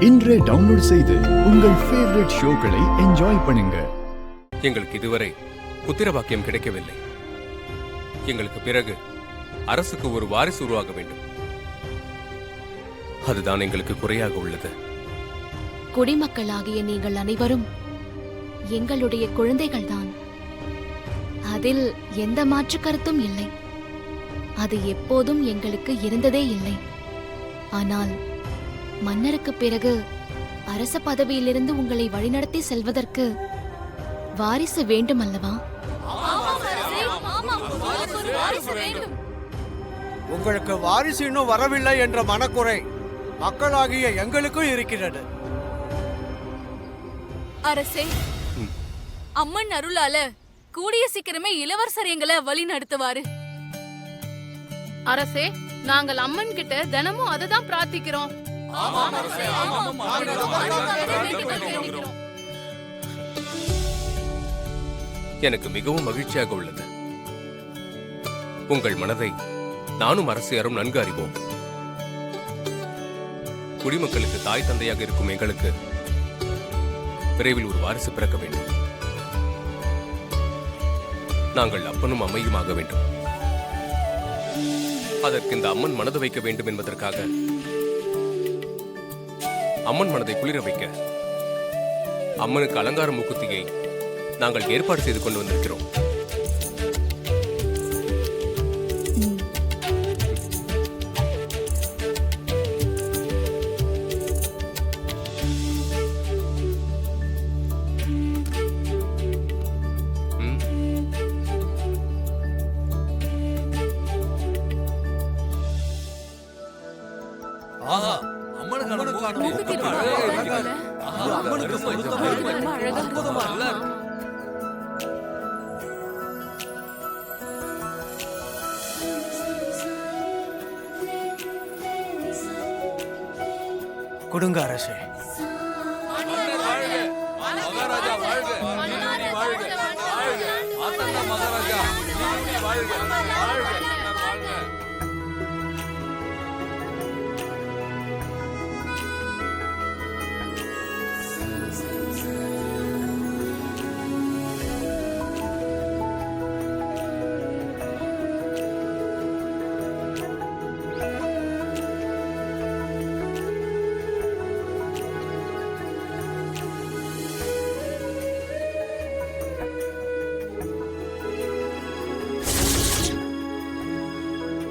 இன்றே டவுன்லோட் செய்து உங்கள் ஃபேவரட் ஷோக்களை என்ஜாய் பண்ணுங்க. எங்களுக்கு இதுவரை புத்திர பாக்கியம் கிடைக்கவில்லை. எங்களுக்கு பிறகு அரசுக்கு ஒரு வாரிசு உருவாக வேண்டும். அதுதான் எங்களுக்கு குறையாக உள்ளது. குடிமக்களாகிய நீங்கள் அனைவரும் எங்களுடைய குழந்தைகள்தான். அதில் எந்த மாற்று கருத்தும் இல்லை. அது எப்போதும் எங்களுக்கு இருந்ததே இல்லை. ஆனால் மன்னருக்கு பிறகு அரச பதவியிலிருந்து உங்களை வழிநடத்தி செல்வதற்கு வாரிசு வேண்டும் அல்லவா? உங்களுக்கு வாரிசு இன்னும் வரவில்லை என்ற மனக்குறை மக்களாகிய எங்களுக்கும் இருக்கிறது. அரசே, அம்மன் அருளால கூடிய சீக்கிரமே இளவரசர் எங்களை வழி நடத்துவாரு. அரசே, நாங்கள் அம்மன் கிட்ட தினமும் அததான் பிரார்த்திக்கிறோம். எனக்கு மிகவும் மகிழ்ச்சியாக உள்ளது. உங்கள் மனதை நானும் அரசியாரும் நன்கு அறிவோம். குடிமக்களுக்கு தாய் தந்தையாக இருக்கும் எங்களுக்கு விரைவில் ஒரு வாரிசு பிறக்க வேண்டும். நாங்கள் அப்பனும் அம்மையுமாக வேண்டும். அதற்கு இந்த அம்மன் மனது வைக்க வேண்டும் என்பதற்காக, அம்மன் மனதை குளிர வைக்க அம்மனுக்கு அலங்கார மூக்குத்தியை நாங்கள் ஏற்பாடு செய்து கொண்டு வந்திருக்கிறோம். கொடுங்க அரசே.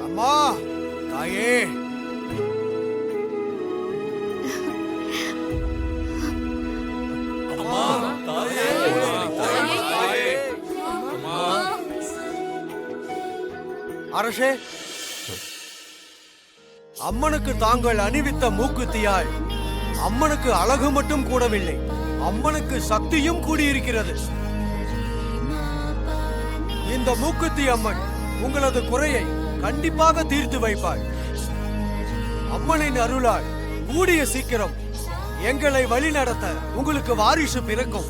அம்மா, தாயே, அரசே, அம்மனுக்கு தாங்கள் அணிவித்த மூக்குத்தியால் அம்மனுக்கு அழகு மட்டும் கூடவில்லை, அம்மனுக்கு சக்தியும் கூடியிருக்கிறது. இந்த மூக்குத்தி அம்மன் உங்களது குறையை கண்டிப்பாக தீர்த்து வைப்பாள். அம்மனின் அருளால் கூடிய சீக்கிரம் எங்களை வழி நடத்த உங்களுக்கு வாரிசு பிறக்கும்.